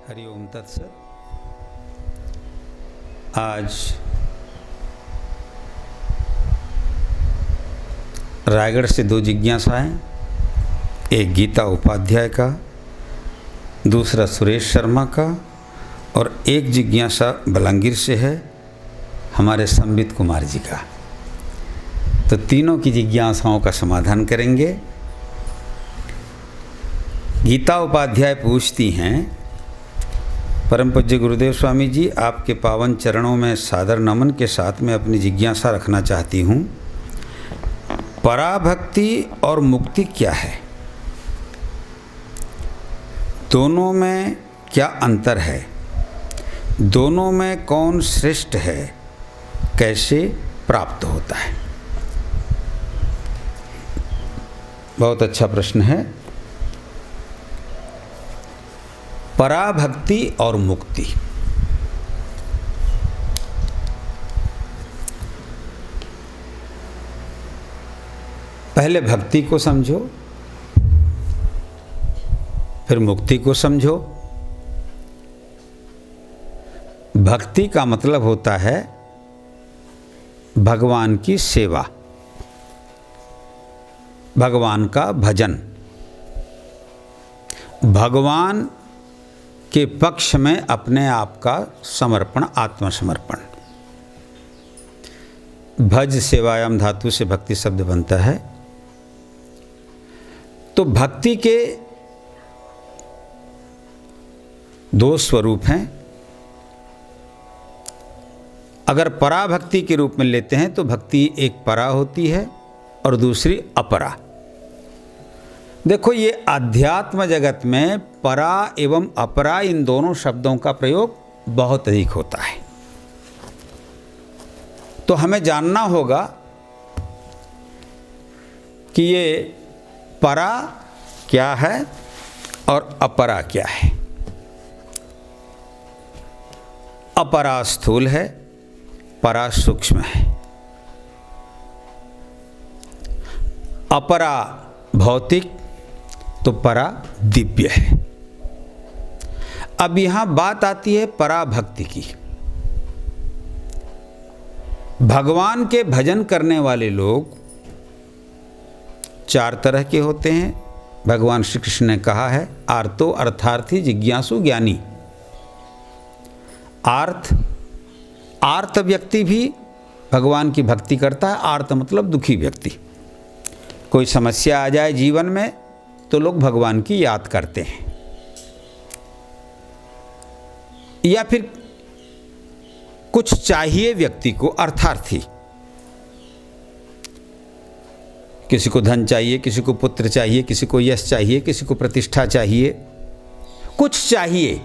हरि ओम तत्सत। आज रायगढ़ से दो जिज्ञासाएं, एक गीता उपाध्याय का, दूसरा सुरेश शर्मा का, और एक जिज्ञासा बलांगीर से है हमारे संबित कुमार जी का। तो तीनों की जिज्ञासाओं का समाधान करेंगे। गीता उपाध्याय पूछती हैं, परम पूज्य गुरुदेव स्वामी जी, आपके पावन चरणों में सादर नमन के साथ में अपनी जिज्ञासा रखना चाहती हूँ। पराभक्ति और मुक्ति क्या है? दोनों में क्या अंतर है? दोनों में कौन श्रेष्ठ है? कैसे प्राप्त होता है? बहुत अच्छा प्रश्न है। पराभक्ति और मुक्ति। पहले भक्ति को समझो, फिर मुक्ति को समझो। भक्ति का मतलब होता है भगवान की सेवा, भगवान का भजन, भगवान के पक्ष में अपने आप का समर्पण, आत्मसमर्पण। भज सेवायाम धातु से भक्ति शब्द बनता है। तो भक्ति के दो स्वरूप हैं। अगर पराभक्ति के रूप में लेते हैं तो भक्ति एक परा होती है और दूसरी अपरा। देखो, ये अध्यात्म जगत में परा एवं अपरा, इन दोनों शब्दों का प्रयोग बहुत अधिक होता है। तो हमें जानना होगा कि ये परा क्या है और अपरा क्या है। अपरा स्थूल है, परा सूक्ष्म है। अपरा भौतिक तो परा दिव्य है। अब यहां बात आती है पराभक्ति की। भगवान के भजन करने वाले लोग चार तरह के होते हैं। भगवान श्री कृष्ण ने कहा है, आर्तो अर्थार्थी जिज्ञासु ज्ञानी। आर्त व्यक्ति भी भगवान की भक्ति करता है। आर्त मतलब दुखी व्यक्ति। कोई समस्या आ जाए जीवन में तो लोग भगवान की याद करते हैं। या फिर कुछ चाहिए व्यक्ति को, अर्थार्थी। किसी को धन चाहिए, किसी को पुत्र चाहिए, किसी को यश चाहिए, किसी को प्रतिष्ठा चाहिए, कुछ चाहिए।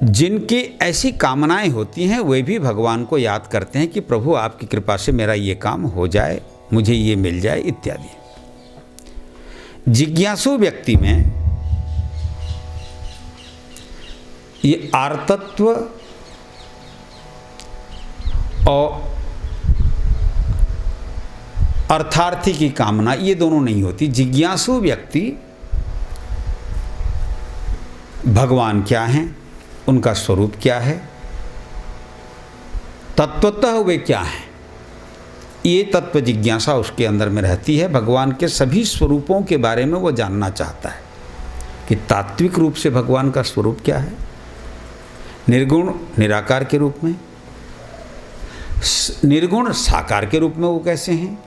जिनकी ऐसी कामनाएं होती हैं वे भी भगवान को याद करते हैं कि प्रभु आपकी कृपा से मेरा ये काम हो जाए, मुझे ये मिल जाए इत्यादि। जिज्ञासु व्यक्ति में ये आर्तत्व और अर्थार्थी की कामना, ये दोनों नहीं होती। जिज्ञासु व्यक्ति भगवान क्या हैं, उनका स्वरूप क्या है, तत्वतः वे क्या हैं, ये तत्व जिज्ञासा उसके अंदर में रहती है। भगवान के सभी स्वरूपों के बारे में वो जानना चाहता है कि तात्विक रूप से भगवान का स्वरूप क्या है, निर्गुण निराकार के रूप में, निर्गुण साकार के रूप में वो कैसे हैं,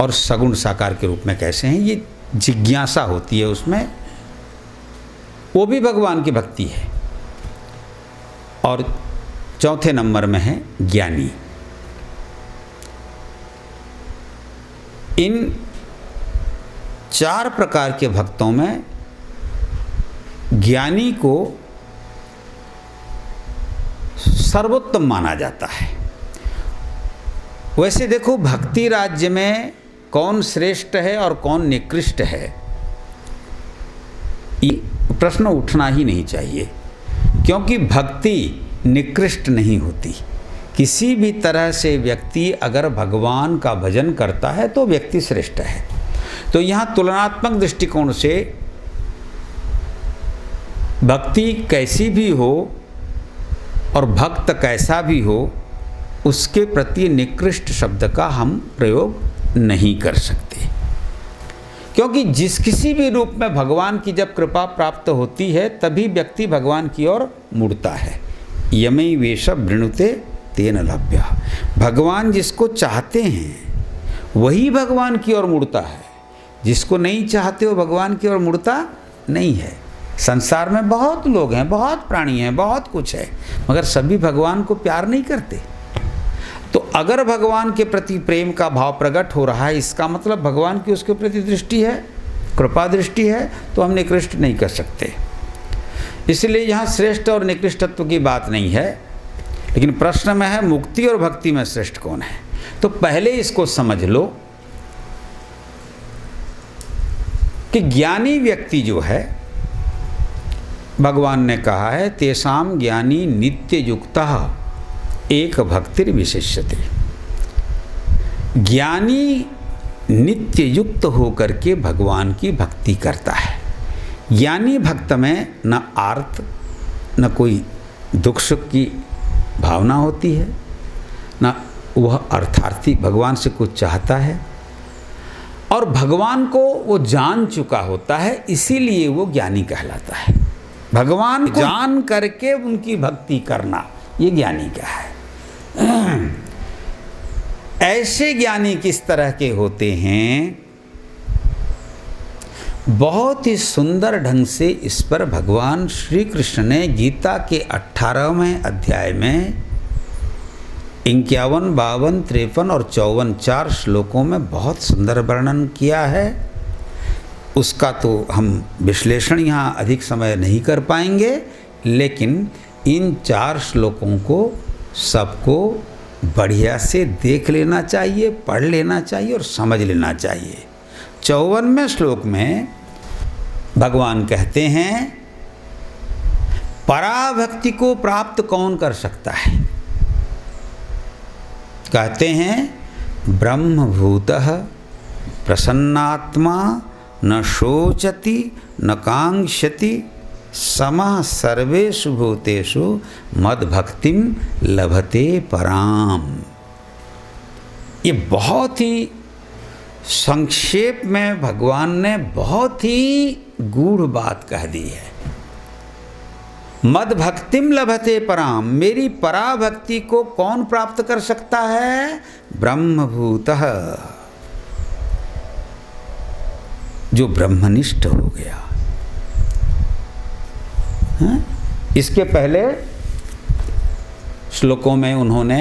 और सगुण साकार के रूप में कैसे हैं। ये जिज्ञासा होती है उसमें। वो भी भगवान की भक्ति है। और चौथे नंबर में है ज्ञानी। इन चार प्रकार के भक्तों में ज्ञानी को सर्वोत्तम माना जाता है। वैसे देखो, भक्ति राज्य में कौन श्रेष्ठ है और कौन निकृष्ट है, ये प्रश्न उठना ही नहीं चाहिए। क्योंकि भक्ति निकृष्ट नहीं होती। किसी भी तरह से व्यक्ति अगर भगवान का भजन करता है तो व्यक्ति श्रेष्ठ है। तो यहाँ तुलनात्मक दृष्टिकोण से भक्ति कैसी भी हो और भक्त कैसा भी हो, उसके प्रति निकृष्ट शब्द का हम प्रयोग नहीं कर सकते, क्योंकि जिस किसी भी रूप में भगवान की जब कृपा प्राप्त होती है तभी व्यक्ति भगवान की ओर मुड़ता है। यमई वेश वृणुते तेन लभ्य। भगवान जिसको चाहते हैं वही भगवान की ओर मुड़ता है, जिसको नहीं चाहते हो भगवान की ओर मुड़ता नहीं है। संसार में बहुत लोग हैं, बहुत प्राणी हैं, बहुत कुछ है, मगर सभी भगवान को प्यार नहीं करते। तो अगर भगवान के प्रति प्रेम का भाव प्रकट हो रहा है, इसका मतलब भगवान की उसके प्रति दृष्टि है, कृपा दृष्टि है, तो हम निकृष्ट नहीं कर सकते। इसलिए यहाँ श्रेष्ठ और निकृष्टत्व की बात नहीं है, लेकिन प्रश्न में है मुक्ति और भक्ति में श्रेष्ठ कौन है। तो पहले इसको समझ लो कि ज्ञानी व्यक्ति जो है, भगवान ने कहा है तेषाम ज्ञानी नित्य युक्तः एक भक्तिर विशिष्यते। ज्ञानी नित्य युक्त होकर के भगवान की भक्ति करता है। ज्ञानी भक्त में न आर्त न कोई दुख सुख की भावना होती है, न वह अर्थार्थी भगवान से कुछ चाहता है, और भगवान को वो जान चुका होता है, इसीलिए वो ज्ञानी कहलाता है। भगवान को जान करके उनकी भक्ति करना, ये ज्ञानी का है। ऐसे ज्ञानी किस तरह के होते हैं, बहुत ही सुंदर ढंग से इस पर भगवान श्री कृष्ण ने गीता के 18वें अध्याय में 51, 52, 53 और 54 4 श्लोकों में बहुत सुंदर वर्णन किया है। उसका तो हम विश्लेषण यहाँ अधिक समय नहीं कर पाएंगे, लेकिन इन 4 श्लोकों को सबको बढ़िया से देख लेना चाहिए, पढ़ लेना चाहिए और समझ लेना चाहिए। 54वें श्लोक में भगवान कहते हैं पराभक्ति को प्राप्त कौन कर सकता है। कहते हैं ब्रह्मभूतः प्रसन्नात्मा न शोचति न कांक्षति समः सर्वेषु भूतेषु मद्भक्तिं लभते पराम। ये बहुत ही संक्षेप में भगवान ने बहुत ही गूढ़ बात कह दी है। मद्भक्तिं लभते पराम, मेरी पराभक्ति को कौन प्राप्त कर सकता है। ब्रह्मभूतः, जो ब्रह्मनिष्ठ हो गया। इसके पहले श्लोकों में उन्होंने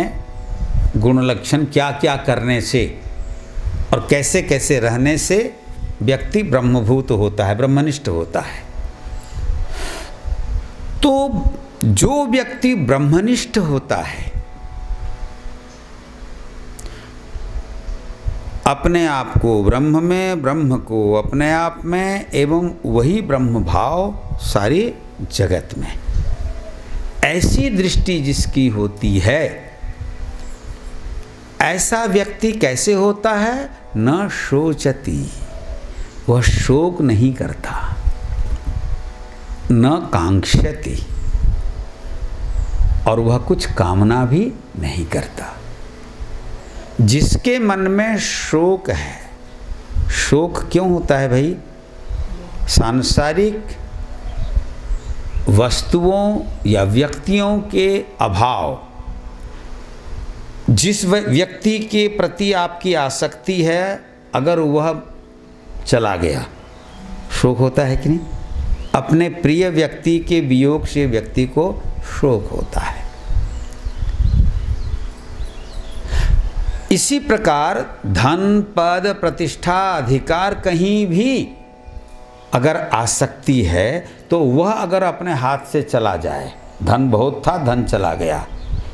गुण लक्षण क्या क्या करने से और कैसे कैसे रहने से व्यक्ति ब्रह्मभूत होता है, ब्रह्मनिष्ठ होता है। तो जो व्यक्ति ब्रह्मनिष्ठ होता है, अपने आप को ब्रह्म में, ब्रह्म को अपने आप में, एवं वही ब्रह्म भाव सारी जगत में, ऐसी दृष्टि जिसकी होती है, ऐसा व्यक्ति कैसे होता है। न शोचति, वह शोक नहीं करता, न कांक्षति, और वह कुछ कामना भी नहीं करता। जिसके मन में शोक है, शोक क्यों होता है भाई। सांसारिक वस्तुओं या व्यक्तियों के अभाव, जिस व्यक्ति के प्रति आपकी आसक्ति है, अगर वह चला गया, शोक होता है कि नहीं। अपने प्रिय व्यक्ति के वियोग से व्यक्ति को शोक होता है। इसी प्रकार धन, पद, प्रतिष्ठा, अधिकार कहीं भी अगर आसक्ति है, तो वह अगर अपने हाथ से चला जाए, धन बहुत था, धन चला गया,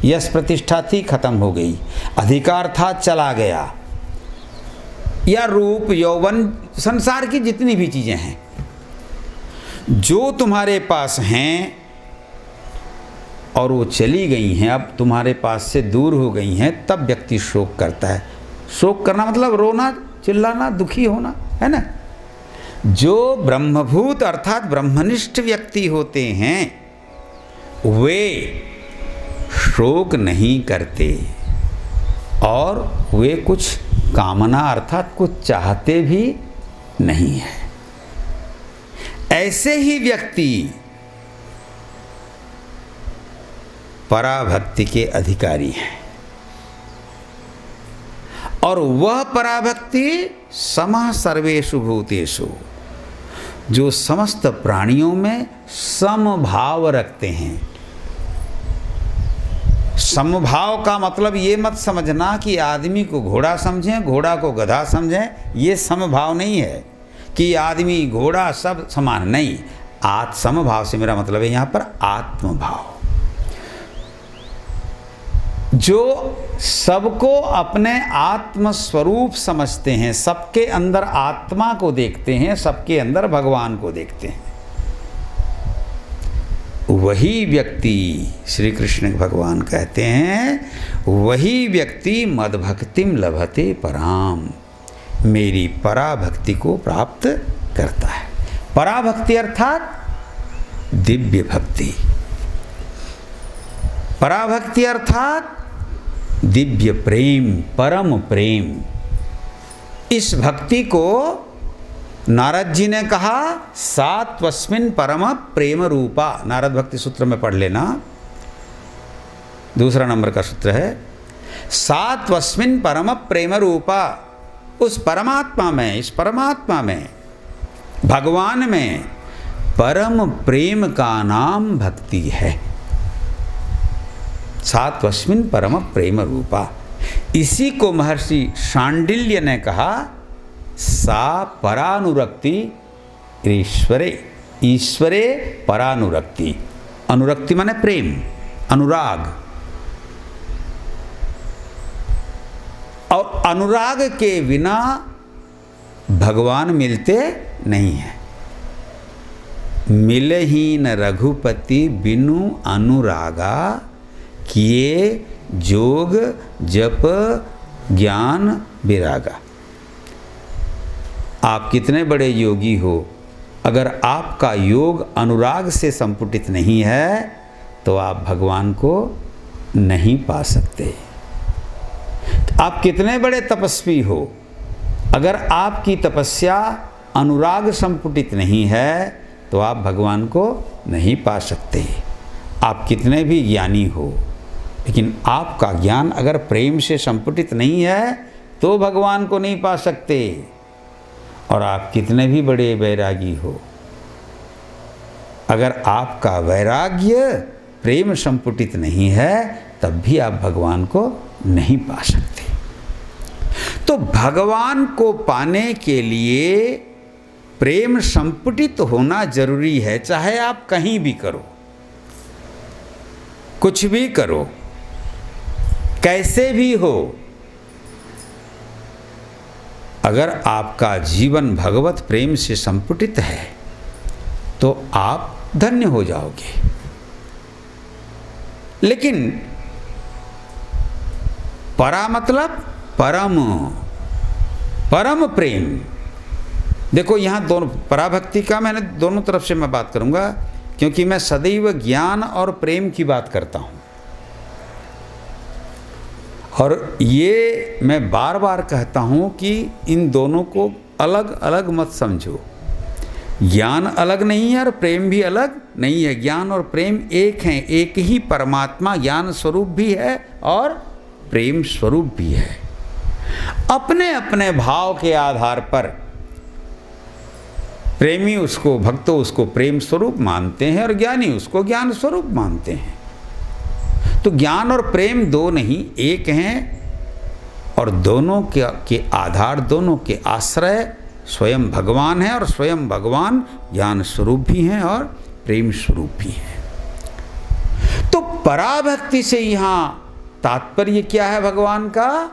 यश प्रतिष्ठा थी, खत्म हो गई, अधिकार था, चला गया, या रूप यौवन, संसार की जितनी भी चीज़ें हैं जो तुम्हारे पास हैं और वो चली गई हैं, अब तुम्हारे पास से दूर हो गई हैं, तब व्यक्ति शोक करता है। शोक करना मतलब रोना, चिल्लाना, दुखी होना, है ना। जो ब्रह्मभूत अर्थात ब्रह्मनिष्ठ व्यक्ति होते हैं वे शोक नहीं करते और वे कुछ कामना अर्थात कुछ चाहते भी नहीं है। ऐसे ही व्यक्ति पराभक्ति के अधिकारी हैं और वह पराभक्ति समः सर्वेषु भूतेषु, जो समस्त प्राणियों में समभाव रखते हैं। समभाव का मतलब ये मत समझना कि आदमी को घोड़ा समझें, घोड़ा को गधा समझें, ये समभाव नहीं है कि आदमी घोड़ा सब समान, नहीं। समभाव से मेरा मतलब है यहाँ पर आत्मभाव, जो सबको अपने आत्म स्वरूप समझते हैं, सबके अंदर आत्मा को देखते हैं, सबके अंदर भगवान को देखते हैं। वही व्यक्ति, श्री कृष्ण भगवान कहते हैं, वही व्यक्ति मद्भक्तिम लभते पराम, मेरी पराभक्ति को प्राप्त करता है। पराभक्ति अर्थात दिव्य भक्ति, पराभक्ति अर्थात दिव्य प्रेम, परम प्रेम। इस भक्ति को नारद जी ने कहा सात्वस्मिन् परम प्रेम रूपा। नारद भक्ति सूत्र में पढ़ लेना, दूसरा नंबर का सूत्र है सात्वस्मिन् परम प्रेम रूपा। उस परमात्मा में, इस परमात्मा में, भगवान में परम प्रेम का नाम भक्ति है। सात्वस्मिन् परम प्रेम रूपा। इसी को महर्षि शांडिल्य ने कहा सा परानुरक्ति ईश्वरे, ईश्वरे परानुरक्ति। अनुरक्ति माने प्रेम, अनुराग, और अनुराग के बिना भगवान मिलते नहीं हैं। मिले ही न रघुपति बिनु अनुरागा, किए जोग जप ज्ञान विरागा। आप कितने बड़े योगी हो, अगर आपका योग अनुराग से संपुटित नहीं है तो आप भगवान को नहीं पा सकते। आप कितने बड़े तपस्वी हो, अगर आपकी तपस्या अनुराग संपुटित नहीं है तो आप भगवान को नहीं पा सकते। आप कितने भी ज्ञानी हो, लेकिन आपका ज्ञान अगर प्रेम से संपुटित नहीं है तो भगवान को नहीं पा सकते। और आप कितने भी बड़े वैरागी हो, अगर आपका वैराग्य प्रेम संपुटित नहीं है तब भी आप भगवान को नहीं पा सकते। तो भगवान को पाने के लिए प्रेम संपुटित होना जरूरी है। चाहे आप कहीं भी करो, कुछ भी करो, कैसे भी हो, अगर आपका जीवन भगवत प्रेम से संपुटित है तो आप धन्य हो जाओगे। लेकिन परा मतलब परम, परम प्रेम। देखो यहाँ दोनों, पराभक्ति का मैंने दोनों तरफ से मैं बात करूंगा, क्योंकि मैं सदैव ज्ञान और प्रेम की बात करता हूं। और ये मैं बार बार कहता हूँ कि इन दोनों को अलग अलग मत समझो। ज्ञान अलग नहीं है और प्रेम भी अलग नहीं है। ज्ञान और प्रेम एक हैं, एक ही परमात्मा ज्ञान स्वरूप भी है और प्रेम स्वरूप भी है। अपने अपने भाव के आधार पर प्रेमी उसको, भक्तों उसको प्रेम स्वरूप मानते हैं और ज्ञानी उसको ज्ञान स्वरूप मानते हैं। तो ज्ञान और प्रेम दो नहीं, एक हैं, और दोनों के आधार, दोनों के आश्रय स्वयं भगवान है, और स्वयं भगवान ज्ञान स्वरूप भी हैं और प्रेम स्वरूप भी हैं। तो पराभक्ति से यहाँ तात्पर्य क्या है भगवान का?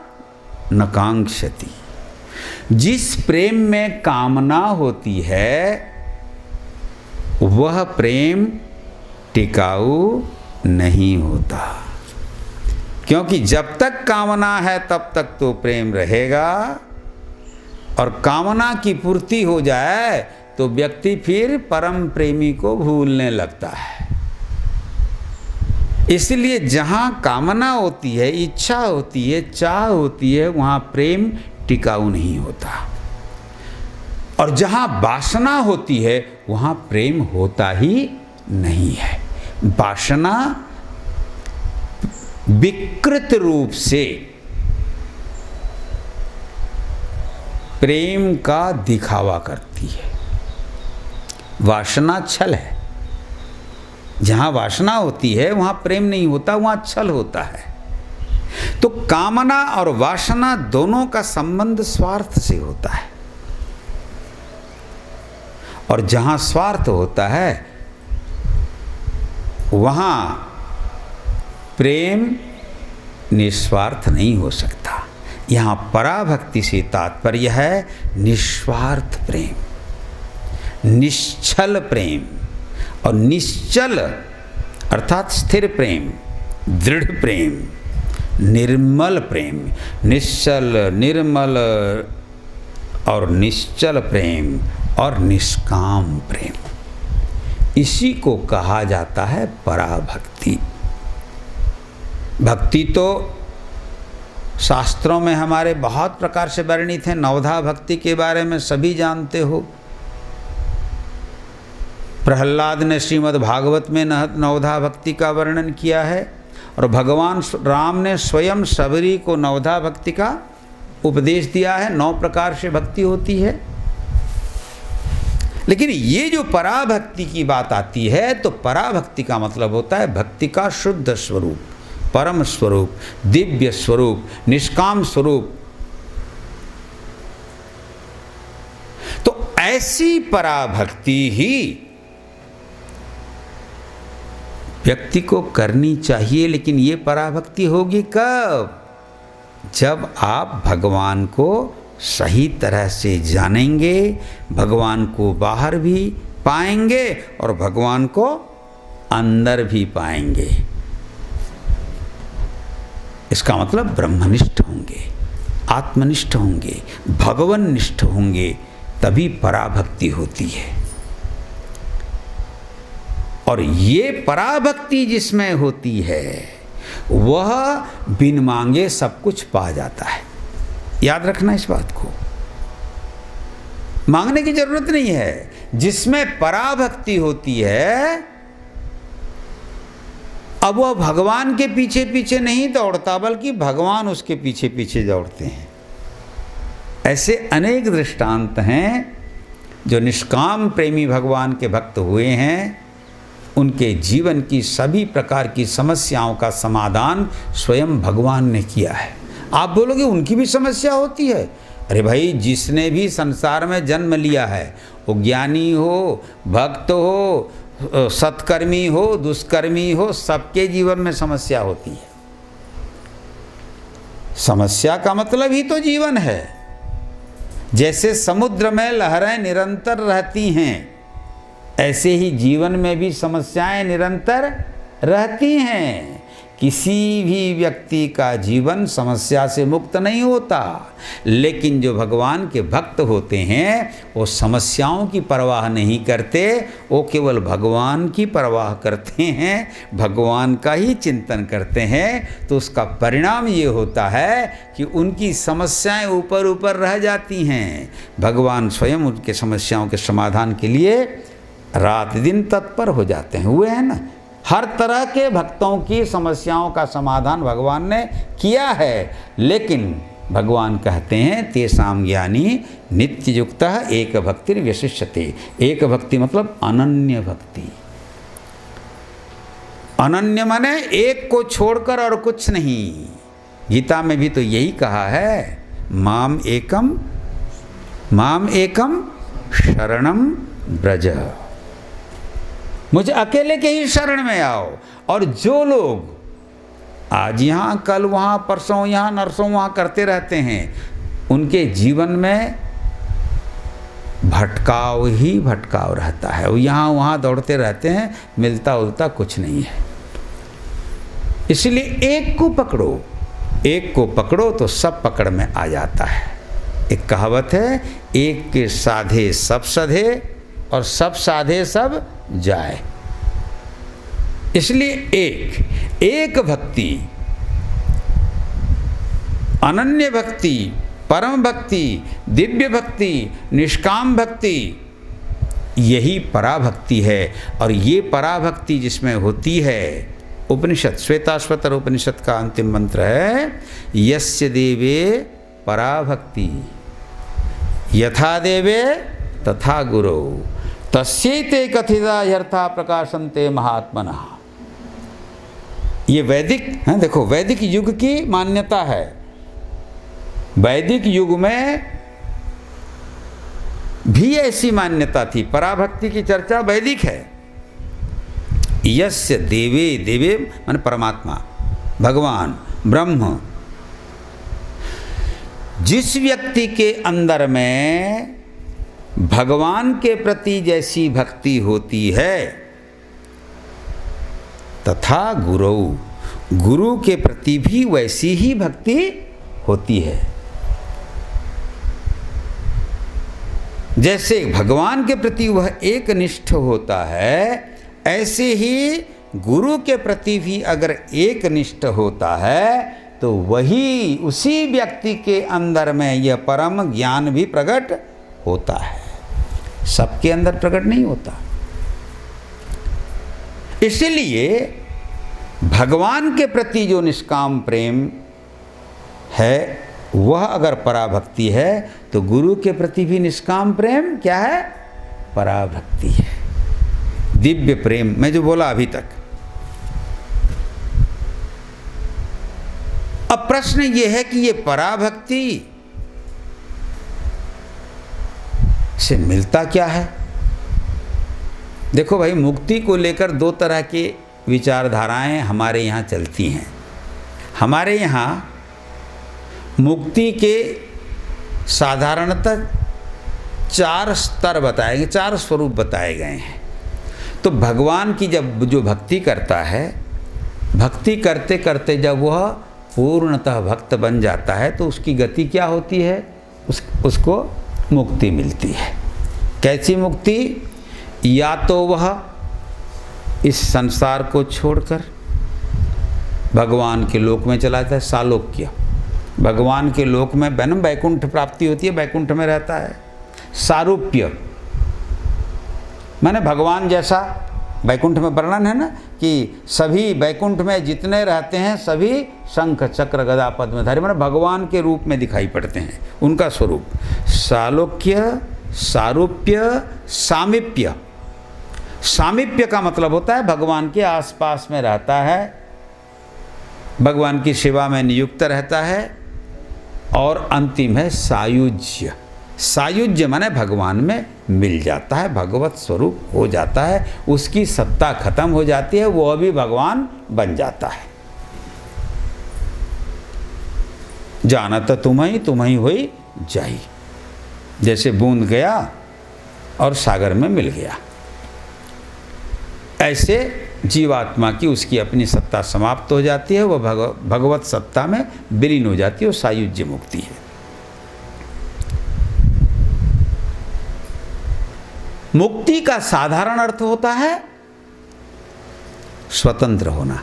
नकांक्षति। जिस प्रेम में कामना होती है वह प्रेम टिकाऊ नहीं होता, क्योंकि जब तक कामना है तब तक तो प्रेम रहेगा, और कामना की पूर्ति हो जाए तो व्यक्ति फिर परम प्रेमी को भूलने लगता है। इसलिए जहाँ कामना होती है, इच्छा होती है, चाह होती है, वहाँ प्रेम टिकाऊ नहीं होता। और जहाँ वासना होती है वहाँ प्रेम होता ही नहीं है। वासना विकृत रूप से प्रेम का दिखावा करती है। वासना छल है। जहाँ वासना होती है वहाँ प्रेम नहीं होता, वहाँ छल होता है। तो कामना और वासना दोनों का संबंध स्वार्थ से होता है, और जहाँ स्वार्थ होता है वहाँ प्रेम निस्वार्थ नहीं हो सकता। यहाँ पराभक्ति से तात्पर्य है निस्वार्थ प्रेम, निश्चल प्रेम। और निश्चल अर्थात स्थिर प्रेम, दृढ़ प्रेम, निर्मल प्रेम। निश्चल, निर्मल और निश्चल प्रेम और निष्काम प्रेम, इसी को कहा जाता है पराभक्ति। भक्ति तो शास्त्रों में हमारे बहुत प्रकार से वर्णित है। नवधा भक्ति के बारे में सभी जानते हो। प्रहलाद ने श्रीमद् भागवत में नवधा भक्ति का वर्णन किया है, और भगवान राम ने स्वयं सबरी को नवधा भक्ति का उपदेश दिया है। 9 प्रकार से भक्ति होती है। लेकिन ये जो पराभक्ति की बात आती है, तो पराभक्ति का मतलब होता है भक्ति का शुद्ध स्वरूप, परम स्वरूप, दिव्य स्वरूप, निष्काम स्वरूप। तो ऐसी पराभक्ति ही व्यक्ति को करनी चाहिए। लेकिन ये पराभक्ति होगी कब? जब आप भगवान को सही तरह से जानेंगे, भगवान को बाहर भी पाएंगे और भगवान को अंदर भी पाएंगे। इसका मतलब ब्रह्मनिष्ठ होंगे, आत्मनिष्ठ होंगे, भगवननिष्ठ होंगे, तभी पराभक्ति होती है। और ये पराभक्ति जिसमें होती है वह बिन मांगे सब कुछ पा जाता है। याद रखना इस बात को, मांगने की जरूरत नहीं है। जिसमें पराभक्ति होती है, अब वह भगवान के पीछे पीछे नहीं दौड़ता, बल्कि भगवान उसके पीछे पीछे दौड़ते हैं। ऐसे अनेक दृष्टांत हैं। जो निष्काम प्रेमी भगवान के भक्त हुए हैं, उनके जीवन की सभी प्रकार की समस्याओं का समाधान स्वयं भगवान ने किया है। आप बोलोगे उनकी भी समस्या होती है। अरे भाई, जिसने भी संसार में जन्म लिया है, वो ज्ञानी हो, भक्त हो, सत्कर्मी हो, दुष्कर्मी हो, सबके जीवन में समस्या होती है। समस्या का मतलब ही तो जीवन है। जैसे समुद्र में लहरें निरंतर रहती हैं, ऐसे ही जीवन में भी समस्याएं निरंतर रहती हैं। किसी भी व्यक्ति का जीवन समस्या से मुक्त नहीं होता। लेकिन जो भगवान के भक्त होते हैं, वो समस्याओं की परवाह नहीं करते, वो केवल भगवान की परवाह करते हैं, भगवान का ही चिंतन करते हैं। तो उसका परिणाम ये होता है कि उनकी समस्याएं ऊपर ऊपर रह जाती हैं। भगवान स्वयं उनके समस्याओं के समाधान के लिए रात दिन तत्पर हो जाते हैं। हुए हैं ना, हर तरह के भक्तों की समस्याओं का समाधान भगवान ने किया है। लेकिन भगवान कहते हैं तेषां ज्ञानी नित्य युक्तः एक भक्तिर व्यशिष्यते। एक भक्ति मतलब अनन्य भक्ति। अनन्य माने एक को छोड़कर और कुछ नहीं। गीता में भी तो यही कहा है, माम एकम शरणम ब्रज। मुझे अकेले के ही शरण में आओ। और जो लोग आज यहाँ, कल वहाँ, परसों यहाँ, नरसों वहाँ करते रहते हैं, उनके जीवन में भटकाव ही भटकाव रहता है। वो यहाँ वहाँ दौड़ते रहते हैं, मिलता उलता कुछ नहीं है। इसलिए एक को पकड़ो, एक को पकड़ो तो सब पकड़ में आ जाता है। एक कहावत है, एक के साधे सब सधे, और सब साधे सब जाए। इसलिए एक भक्ति, अनन्य भक्ति, परम भक्ति, दिव्य भक्ति, निष्काम भक्ति, यही पराभक्ति है। और ये पराभक्ति जिसमें होती है, उपनिषद श्वेताश्वतर उपनिषद का अंतिम मंत्र है, यस्य देवे पराभक्ति यथा देवे तथा गुरु तस्यैते कथिता यर्था प्रकाशन्ते महात्मनः। ये वैदिक है, देखो वैदिक युग की मान्यता है। वैदिक युग में भी ऐसी मान्यता थी, पराभक्ति की चर्चा वैदिक है। यस्य देवे, देवे माने परमात्मा, भगवान, ब्रह्म, जिस व्यक्ति के अंदर में भगवान के प्रति जैसी भक्ति होती है, तथा गुरु, गुरु के प्रति भी वैसी ही भक्ति होती है। जैसे भगवान के प्रति वह एक निष्ठ होता है, ऐसे ही गुरु के प्रति भी अगर एक निष्ठ होता है तो वही उसी व्यक्ति के अंदर में यह परम ज्ञान भी प्रकट होता है। सबके अंदर प्रकट नहीं होता। इसलिए भगवान के प्रति जो निष्काम प्रेम है वह अगर पराभक्ति है तो गुरु के प्रति भी निष्काम प्रेम क्या है? पराभक्ति है, दिव्य प्रेम। मैं जो बोला अभी तक। अब प्रश्न ये है कि ये पराभक्ति से मिलता क्या है? देखो भाई, मुक्ति को लेकर दो तरह के विचारधाराएं हमारे यहाँ चलती हैं। हमारे यहाँ मुक्ति के साधारणतः 4 स्तर बताए गए, 4 स्वरूप बताए गए हैं। तो भगवान की जब जो भक्ति करता है, भक्ति करते करते जब वह पूर्णतः भक्त बन जाता है तो उसकी गति क्या होती है? उसको मुक्ति मिलती है। कैसी मुक्ति? या तो वह इस संसार को छोड़कर भगवान के लोक में चला जाता है, सालोक्य। भगवान के लोक में वैकुंठ प्राप्ति होती है, वैकुंठ में रहता है। सारूप्य माने भगवान जैसा, वैकुंठ में वर्णन है ना कि सभी वैकुंठ में जितने रहते हैं सभी शंख चक्र गदा पद्मधारी माने भगवान के रूप में दिखाई पड़ते हैं, उनका स्वरूप। सालोक्य, सारूप्य, सामीप्य। सामीप्य का मतलब होता है भगवान के आसपास में रहता है, भगवान की सेवा में नियुक्त रहता है। और अंतिम है सायुज्य। सायुज्य माने भगवान में मिल जाता है, भगवत स्वरूप हो जाता है, उसकी सत्ता खत्म हो जाती है, वो भी भगवान बन जाता है। जानत तुम्हें होई जाई, जैसे बूंद गया और सागर में मिल गया, ऐसे जीवात्मा की उसकी अपनी सत्ता समाप्त हो जाती है, वह भगवत सत्ता में विलीन हो जाती है, वो सायुज्य मुक्ति है। मुक्ति का साधारण अर्थ होता है स्वतंत्र होना।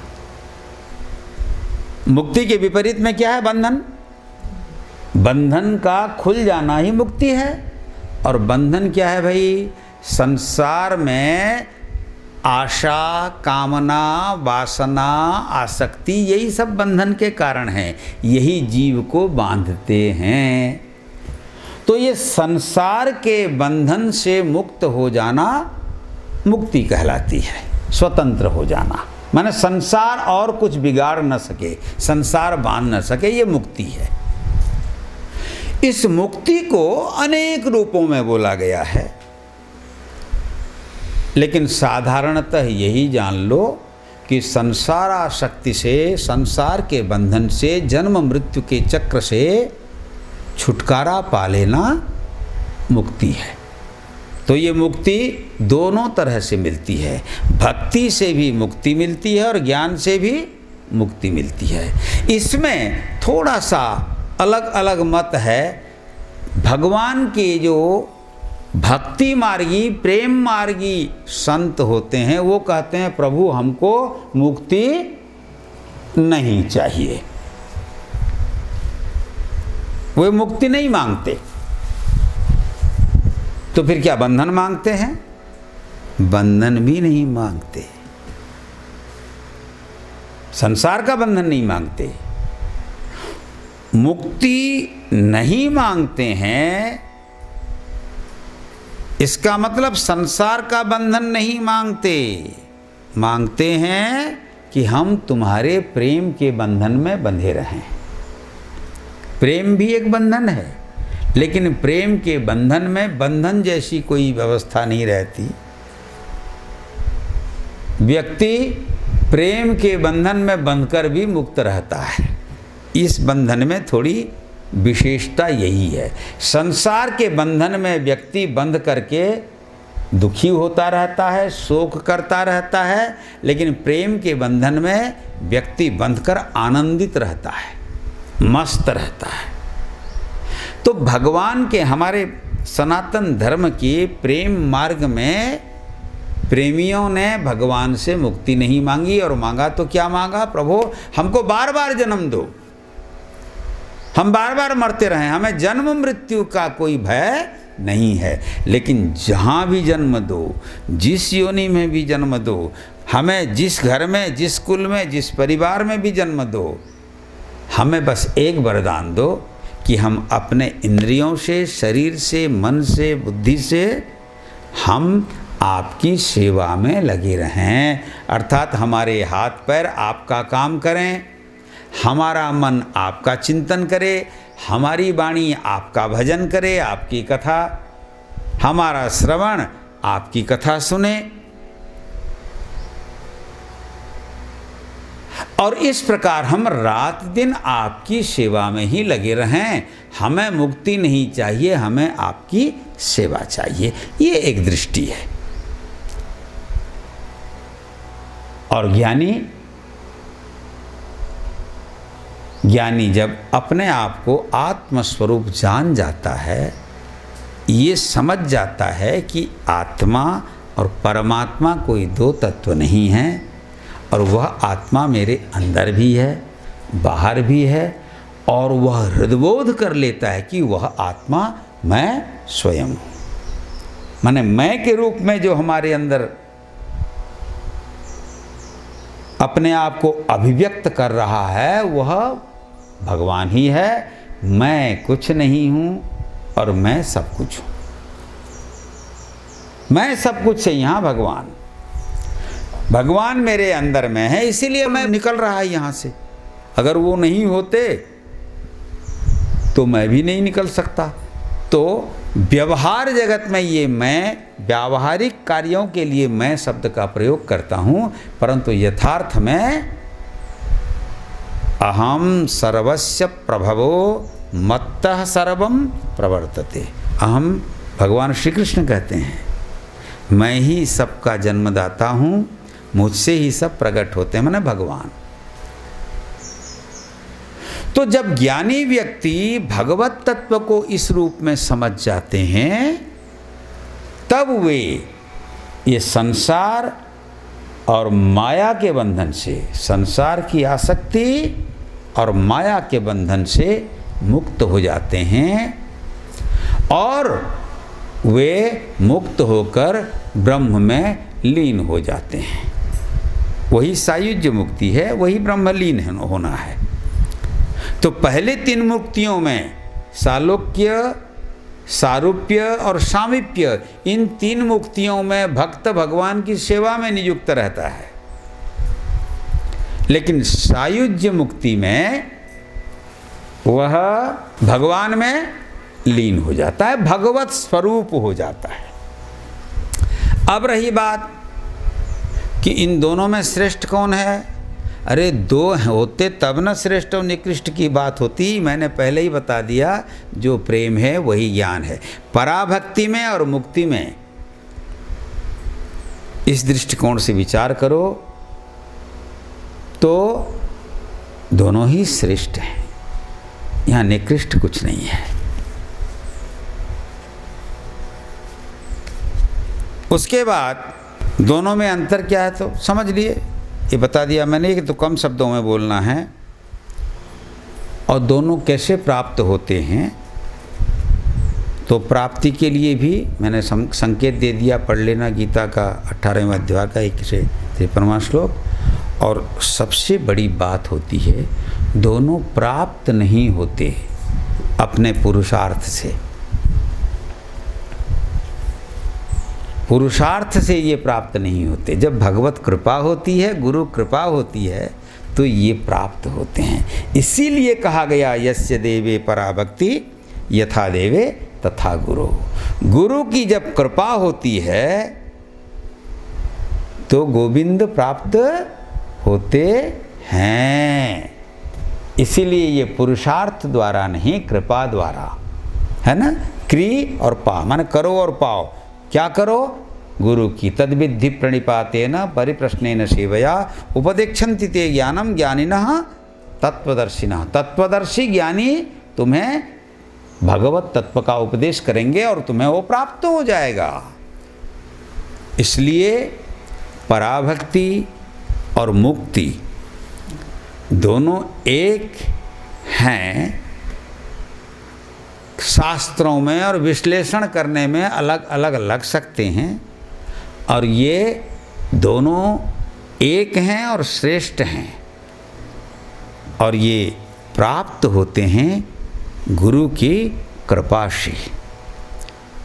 मुक्ति के विपरीत में क्या है? बंधन। बंधन का खुल जाना ही मुक्ति है। और बंधन क्या है भाई? संसार में आशा, कामना, वासना, आसक्ति, यही सब बंधन के कारण हैं, यही जीव को बांधते हैं। तो ये संसार के बंधन से मुक्त हो जाना मुक्ति कहलाती है, स्वतंत्र हो जाना। माने संसार और कुछ बिगाड़ न सके, संसार बांध न सके, ये मुक्ति है। इस मुक्ति को अनेक रूपों में बोला गया है, लेकिन साधारणतः यही जान लो कि संसार आसक्ति से, संसार के बंधन से, जन्म मृत्यु के चक्र से छुटकारा पा लेना मुक्ति है। तो ये मुक्ति दोनों तरह से मिलती है, भक्ति से भी मुक्ति मिलती है और ज्ञान से भी मुक्ति मिलती है। इसमें थोड़ा सा अलग अलग मत है। भगवान के जो भक्ति मार्गी प्रेम मार्गी संत होते हैं, वो कहते हैं प्रभु हमको मुक्ति नहीं चाहिए। वे मुक्ति नहीं मांगते, तो फिर क्या बंधन मांगते हैं? बंधन भी नहीं मांगते, संसार का बंधन नहीं मांगते, मुक्ति नहीं मांगते हैं। इसका मतलब संसार का बंधन नहीं मांगते, मांगते हैं कि हम तुम्हारे प्रेम के बंधन में बंधे रहें। प्रेम भी एक बंधन है, लेकिन प्रेम के बंधन में बंधन जैसी कोई व्यवस्था नहीं रहती। व्यक्ति प्रेम के बंधन में बंधकर भी मुक्त रहता है। इस बंधन में थोड़ी विशेषता यही है। संसार के बंधन में व्यक्ति बंध करके दुखी होता रहता है, शोक करता रहता है, लेकिन प्रेम के बंधन में व्यक्ति बंधकर आनंदित रहता है, मस्त रहता है। तो भगवान के, हमारे सनातन धर्म के प्रेम मार्ग में प्रेमियों ने भगवान से मुक्ति नहीं मांगी, और मांगा तो क्या मांगा? प्रभु हमको बार बार जन्म दो, हम बार बार मरते रहें, हमें जन्म मृत्यु का कोई भय नहीं है। लेकिन जहाँ भी जन्म दो, जिस योनि में भी जन्म दो, हमें जिस घर में, जिस कुल में, जिस परिवार में भी जन्म दो, हमें बस एक वरदान दो कि हम अपने इंद्रियों से, शरीर से, मन से, बुद्धि से हम आपकी सेवा में लगे रहें। अर्थात हमारे हाथ पैर आपका काम करें, हमारा मन आपका चिंतन करे, हमारी वाणी आपका भजन करे, आपकी कथा, हमारा श्रवण आपकी कथा सुने। और इस प्रकार हम रात दिन आपकी सेवा में ही लगे रहें। हमें मुक्ति नहीं चाहिए, हमें आपकी सेवा चाहिए। ये एक दृष्टि है। और ज्ञानी जब अपने आप को आत्मस्वरूप जान जाता है, ये समझ जाता है कि आत्मा और परमात्मा कोई दो तत्व नहीं हैं, और वह आत्मा मेरे अंदर भी है, बाहर भी है, और वह हृदयबोध कर लेता है कि वह आत्मा मैं स्वयं हूँ। माने मैं के रूप में जो हमारे अंदर अपने आप को अभिव्यक्त कर रहा है, वह भगवान ही है। मैं कुछ नहीं हूँ और मैं सब कुछ हूँ। मैं सब कुछ है, यहाँ भगवान, भगवान मेरे अंदर में है, इसीलिए मैं निकल रहा है यहाँ से। अगर वो नहीं होते तो मैं भी नहीं निकल सकता। तो व्यवहार जगत में ये मैं, व्यावहारिक कार्यों के लिए मैं शब्द का प्रयोग करता हूँ, परंतु यथार्थ में अहम सर्वस्य प्रभवो मत्तः सर्वम प्रवर्तते। अहम, भगवान श्री कृष्ण कहते हैं, मैं ही सबका जन्मदाता हूँ, मुझसे ही सब प्रकट होते हैं, माने भगवान। तो जब ज्ञानी व्यक्ति भगवत तत्व को इस रूप में समझ जाते हैं, तब वे ये संसार और माया के बंधन से, संसार की आसक्ति और माया के बंधन से मुक्त हो जाते हैं, और वे मुक्त होकर ब्रह्म में लीन हो जाते हैं। वही सायुज्य मुक्ति है, वही ब्रह्मलीन होना है। तो पहले तीन मुक्तियों में सालोक्य, सारूप्य और सामीप्य, इन तीन मुक्तियों में भक्त भगवान की सेवा में नियुक्त रहता है। लेकिन सायुज्य मुक्ति में वह भगवान में लीन हो जाता है, भगवत स्वरूप हो जाता है। अब रही बात कि इन दोनों में श्रेष्ठ कौन है? अरे दो होते तब न श्रेष्ठ और निकृष्ट की बात होती। मैंने पहले ही बता दिया, जो प्रेम है वही ज्ञान है। पराभक्ति में और मुक्ति में इस दृष्टिकोण से विचार करो तो दोनों ही श्रेष्ठ हैं, यहाँ निकृष्ट कुछ नहीं है। उसके बाद दोनों में अंतर क्या है तो समझ लिए, ये बता दिया मैंने कि तो कम शब्दों में बोलना है। और दोनों कैसे प्राप्त होते हैं, तो प्राप्ति के लिए भी मैंने संकेत दे दिया, पढ़ लेना गीता का 18वें अध्याय का 1 से 53वां श्लोक। और सबसे बड़ी बात होती है, दोनों प्राप्त नहीं होते अपने पुरुषार्थ से। पुरुषार्थ से ये प्राप्त नहीं होते। जब भगवत कृपा होती है, गुरु कृपा होती है, तो ये प्राप्त होते हैं। इसीलिए कहा गया यस्य देवे पराभक्ति यथा देवे तथा गुरु। गुरु की जब कृपा होती है तो गोविंद प्राप्त होते हैं। इसीलिए ये पुरुषार्थ द्वारा नहीं, कृपा द्वारा, है ना। क्री और पा माने करो और पाओ। क्या करो? गुरु की तद्विद्धि प्रणिपातेन परिप्रश्नेन सेवया उपदेक्षन्ति ते ज्ञानम ज्ञानिनः तत्वदर्शिनः। तत्वदर्शी ज्ञानी तुम्हें भगवत तत्व का उपदेश करेंगे और तुम्हें वो प्राप्त हो जाएगा। इसलिए पराभक्ति और मुक्ति दोनों एक हैं। शास्त्रों में और विश्लेषण करने में अलग अलग लग सकते हैं, और ये दोनों एक हैं और श्रेष्ठ हैं। और ये प्राप्त होते हैं गुरु की कृपा से।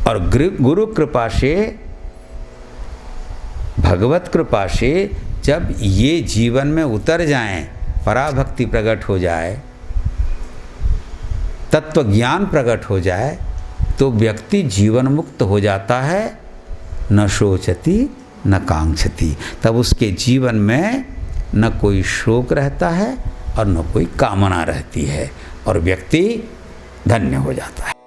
और गुरु कृपा से, भगवत कृपा से जब ये जीवन में उतर जाएं, पराभक्ति प्रकट हो जाए, तत्व ज्ञान प्रकट हो जाए, तो व्यक्ति जीवन मुक्त हो जाता है। न शोचति न कांक्षति। तब उसके जीवन में न कोई शोक रहता है और न कोई कामना रहती है, और व्यक्ति धन्य हो जाता है।